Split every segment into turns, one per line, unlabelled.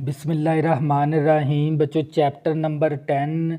बिस्मिल्लाहिर्रहमानिर्रहीम। बच्चों chapter number 10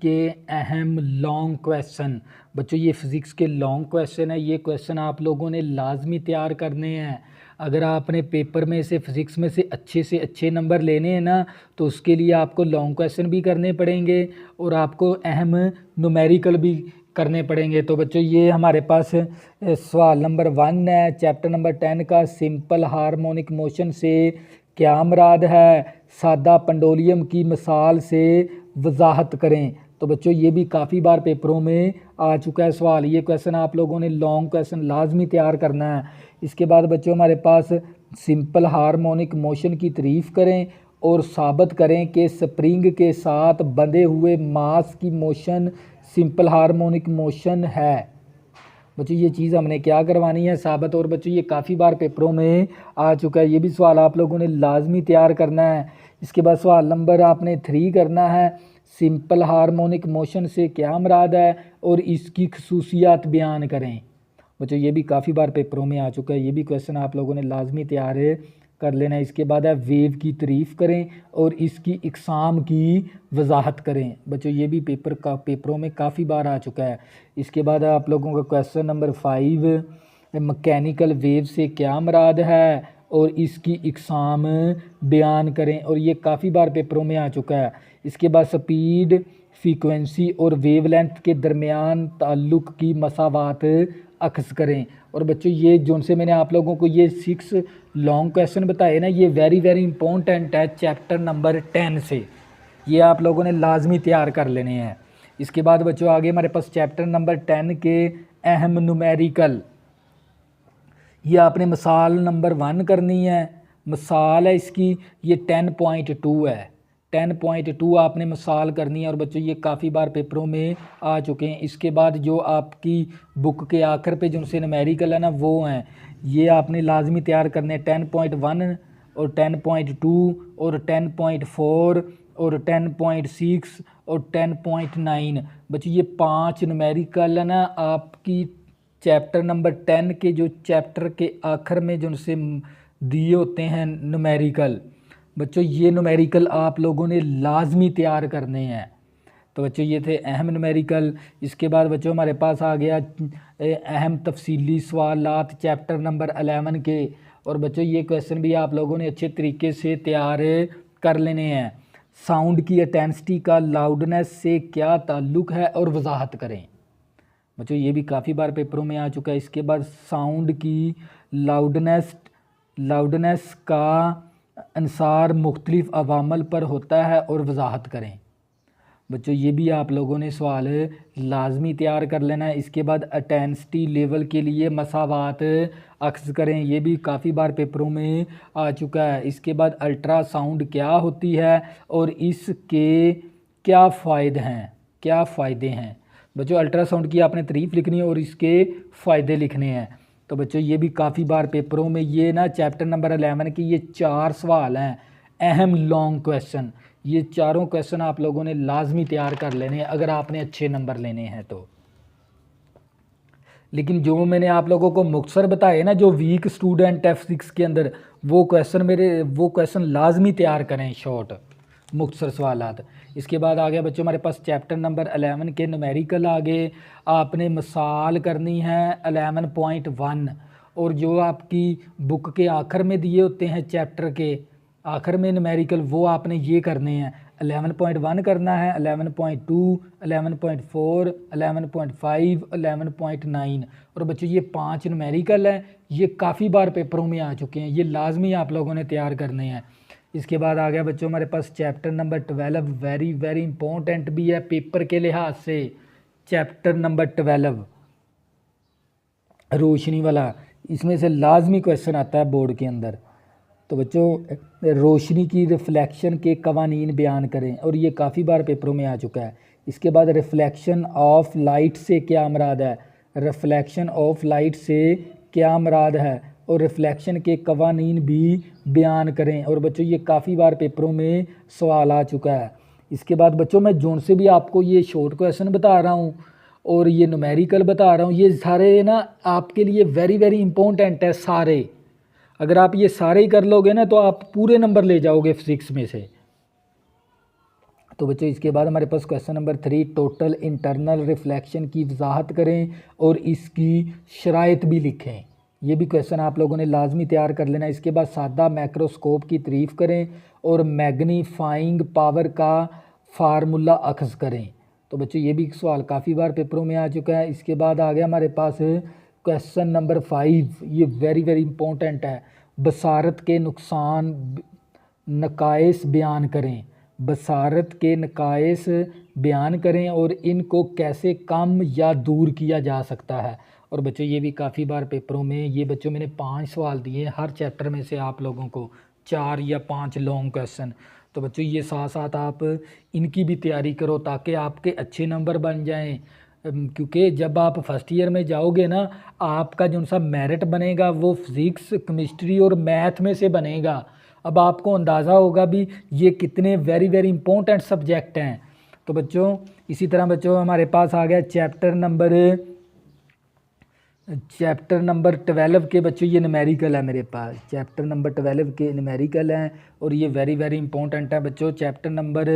के अहम लॉन्ग क्वेश्चन। बच्चों ये फ़िज़िक्स के लॉन्ग क्वेश्चन है। ये क्वेश्चन आप लोगों ने लाजमी तैयार करने हैं। अगर आपने पेपर में से फ़िज़िक्स में से अच्छे नंबर लेने हैं ना, तो उसके लिए आपको लॉन्ग क्वेश्चन भी करने पड़ेंगे और आपको अहम न्यूमेरिकल भी करने पड़ेंगे। तो बच्चों ये हमारे पास सवाल नंबर 1 है चैप्टर नंबर 10 का। सिंपल हार्मोनिक मोशन से क्या मुराद है, सादा पेंडुलम की मिसाल से वजाहत करें। तो बच्चों ये भी काफ़ी बार पेपरों में आ चुका है सवाल। ये क्वेश्चन आप लोगों ने लॉन्ग क्वेश्चन लाजमी तैयार करना है। इसके बाद बच्चों हमारे पास सिंपल हार्मोनिक मोशन की तारीफ़ करें और साबित करें कि स्प्रिंग के साथ बंधे हुए मास की मोशन सिंपल हार्मोनिक मोशन है। बच्चों ये चीज़ हमने क्या करवानी है, साबित। और बच्चों ये काफ़ी बार पेपरों में आ चुका है। ये भी सवाल आप लोगों ने लाजमी तैयार करना है। इसके बाद सवाल नंबर आपने 3 करना है। सिंपल हार्मोनिक मोशन से क्या मुराद है और इसकी खसूसियात बयान करें। बच्चों ये भी काफ़ी बार पेपरों में आ चुका है। ये भी क्वेश्चन आप लोगों ने लाजमी तैयार कर लेना है। इसके बाद है वेव की तारीफ़ करें और इसकी इकसाम की वजाहत करें। बच्चों ये भी पेपरों में काफ़ी बार आ चुका है। इसके बाद आप लोगों का क्वेश्चन नंबर 5, मैकेनिकल वेव से क्या मुराद है और इसकी इकसाम बयान करें। और ये काफ़ी बार पेपरों में आ चुका है। इसके बाद स्पीड, फ्रीक्वेंसी और वेवलेंथ के दरमियान ताल्लुक़ की मसावात अक्स करें। और बच्चों ये जो से मैंने आप लोगों को ये 6 लॉन्ग क्वेश्चन बताए ना, ये वेरी वेरी इंपॉर्टेंट है चैप्टर नंबर 10 से। ये आप लोगों ने लाजमी तैयार कर लेने हैं। इसके बाद बच्चों आगे हमारे पास चैप्टर नंबर 10 के अहम न्यूमेरिकल। ये आपने मिसाल नंबर 1 करनी है। मिसाल है इसकी, ये 10.2 है। 10.2 आपने मिसाल करनी है। और बच्चों ये काफ़ी बार पेपरों में आ चुके हैं। इसके बाद जो आपकी बुक के आखिर पे जो से न्यूमेरिकल है ना, वो हैं। ये आपने लाजमी तैयार करने हैं। 10.1 और 10.2 और 10.4 और 10.6 और 10.9। बच्चों ये 5 न्यूमेरिकल है ना आपकी चैप्टर नंबर 10 के जो चैप्टर के आखिर में जो से दिए होते हैं न्यूमेरिकल। बच्चों ये न्यूमेरिकल आप लोगों ने लाजमी तैयार करने हैं। तो बच्चों ये थे अहम न्यूमेरिकल। इसके बाद बच्चों हमारे पास आ गया अहम तफसीली सवालात चैप्टर नंबर 11 के। और बच्चों ये क्वेश्चन भी आप लोगों ने अच्छे तरीके से तैयार कर लेने हैं। साउंड की इंटेंसिटी का लाउडनेस से क्या ताल्लुक़ है और वजाहत करें। बच्चों ये भी काफ़ी बार पेपरों में आ चुका है। इसके बाद साउंड की लाउडनेस का अंसार मुख्तलिफ अवामल पर होता है और वजाहत करें। बच्चों ये भी आप लोगों ने सवाल लाजमी तैयार कर लेना है। इसके बाद इंटेंसिटी लेवल के लिए मसावात अक्स करें। ये भी काफ़ी बार पेपरों में आ चुका है। इसके बाद अल्ट्रासाउंड क्या होती है और इसके क्या फ़ायदे हैं। बच्चों अल्ट्रासाउंड की आपने तारीफ़ लिखनी है और इसके फ़ायदे लिखने हैं। तो बच्चों ये भी काफ़ी बार पेपरों में ये ना चैप्टर नंबर 11 की ये 4 सवाल हैं अहम लॉन्ग क्वेश्चन। ये चारों क्वेश्चन आप लोगों ने लाजमी तैयार कर लेने हैं अगर आपने अच्छे नंबर लेने हैं तो। लेकिन जो मैंने आप लोगों को मुख्तसर बताए ना, जो वीक स्टूडेंट है फिजिक्स के अंदर, वो क्वेश्चन लाजमी तैयार करें, शॉर्ट मुख्तसर सवालात। इसके बाद आ गया बच्चों हमारे पास चैप्टर नंबर 11 के न्यूमेरिकल। आगे आपने मिसाल करनी है 11.1 और जो आपकी बुक के आखिर में दिए होते हैं चैप्टर के आखिर में न्यूमेरिकल, वो आपने ये करने हैं। 11.1 करना है, 11.2, 11.4, 11.5, 11.9। और बच्चों ये 5 न्यूमेरिकल हैं। ये काफ़ी बार पेपरों में आ चुके हैं। ये लाजमी आप लोगों ने तैयार करने हैं। इसके बाद आ गया बच्चों हमारे पास chapter number 12। Very very important भी है पेपर के लिहाज से। चैप्टर नंबर 12 रोशनी वाला, इसमें से लाजमी क्वेश्चन आता है बोर्ड के अंदर। तो बच्चों रोशनी की रिफ्लेक्शन के कवानीन बयान करें। और ये काफ़ी बार पेपरों में आ चुका है। इसके बाद रिफ्लेक्शन ऑफ लाइट से क्या मुराद है, रिफ्लेक्शन ऑफ लाइट से क्या मुराद है और रिफ्लेक्शन के कवानीन भी बयान करें। और बच्चों ये काफ़ी बार पेपरों में सवाल आ चुका है। इसके बाद बच्चों मैं जोन से भी आपको ये शॉर्ट क्वेश्चन बता रहा हूँ और ये न्यूमेरिकल बता रहा हूँ, ये सारे ना आपके लिए वेरी वेरी इंपॉर्टेंट है सारे। अगर आप ये सारे ही कर लोगे ना तो आप पूरे नंबर ले जाओगे फिजिक्स में से। तो बच्चों इसके बाद हमारे पास question number 3, total internal reflection की वजाहत करें और इसकी शराइत भी लिखें। ये भी क्वेश्चन आप लोगों ने लाजमी तैयार कर लेना। इसके बाद सादा मैक्रोस्कोप की तारीफ़ करें और मैग्नीफाइंग पावर का फार्मूला अख्ज़ करें। तो बच्चों ये भी सवाल काफ़ी बार पेपरों में आ चुका है। इसके बाद आ गया हमारे पास क्वेश्चन नंबर 5, ये वेरी वेरी इंपॉर्टेंट है। बसारत के नुकसान नकाइस बयान करें। बसारत के नकाइस बयान करें और इनको कैसे कम या दूर किया जा सकता है। और बच्चों ये भी काफ़ी बार पेपरों में, ये बच्चों मैंने 5 सवाल दिए हर चैप्टर में से आप लोगों को 4 या 5 लॉन्ग क्वेश्चन। तो बच्चों ये साथ साथ आप इनकी भी तैयारी करो ताकि आपके अच्छे नंबर बन जाएं, क्योंकि जब आप फर्स्ट ईयर में जाओगे ना, आपका जो सा मेरिट बनेगा वो फिज़िक्स, केमिस्ट्री और मैथ में से बनेगा। अब आपको अंदाज़ा होगा भी ये कितने वेरी वेरी इंपॉर्टेंट सब्जेक्ट हैं। तो बच्चों इसी तरह बच्चों हमारे पास आ गया चैप्टर नंबर 12 के बच्चों ये न्यूमेरिकल है मेरे पास। चैप्टर नंबर 12 के न्यूमेरिकल हैं और ये वेरी वेरी इंपॉर्टेंट है बच्चों। चैप्टर नंबर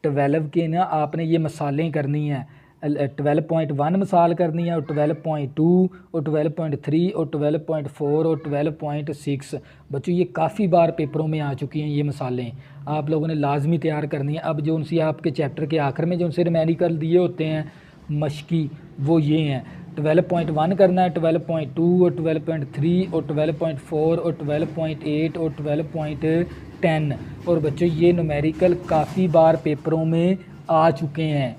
12 के ना आपने ये मसालें करनी है। 12.1 मिसाल करनी है और 12.2 और 12.3 और 12.4 और 12.6। बच्चों ये काफ़ी बार पेपरों में आ चुकी हैं ये मसालें, आप लोगों ने लाजमी तैयार करनी है। अब जो उनसे आपके चैप्टर के आखिर में जो उनसे न्यूमेरिकल दिए होते हैं मशकी, वो ये हैं। 12.1 करना है, 12.2 और 12.3 और 12.4 और 12.8 और 12.10। और बच्चों ये न्यूमेरिकल काफ़ी बार पेपरों में आ चुके हैं,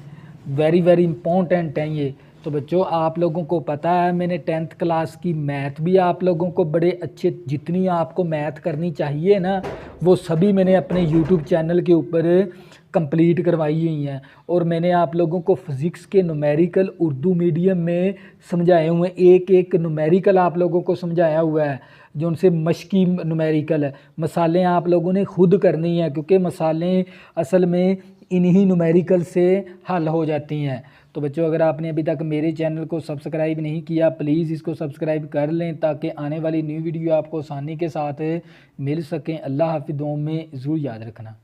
वेरी वेरी इंपॉर्टेंट हैं ये। तो बच्चों आप लोगों को पता है मैंने 10th क्लास की मैथ भी आप लोगों को बड़े अच्छे, जितनी आपको मैथ करनी चाहिए ना वो सभी मैंने अपने YouTube चैनल के ऊपर कंप्लीट करवाई हुई हैं। और मैंने आप लोगों को फिज़िक्स के न्यूमेरिकल उर्दू मीडियम में समझाए हुए हैं, एक एक न्यूमेरिकल आप लोगों को समझाया हुआ है जो उनसे मशकी न्यूमेरिकल है। मसालें आप लोगों ने खुद करनी है क्योंकि मसालें असल में इन्हीं न्यूमेरिकल से हल हो जाती हैं। तो बच्चों अगर आपने अभी तक मेरे चैनल को सब्सक्राइब नहीं किया प्लीज़ इसको सब्सक्राइब कर लें ताकि आने वाली न्यू वीडियो आपको आसानी के साथ मिल सकें। अल्लाह हाफ़िज़, दुआ में ज़रूर याद रखना।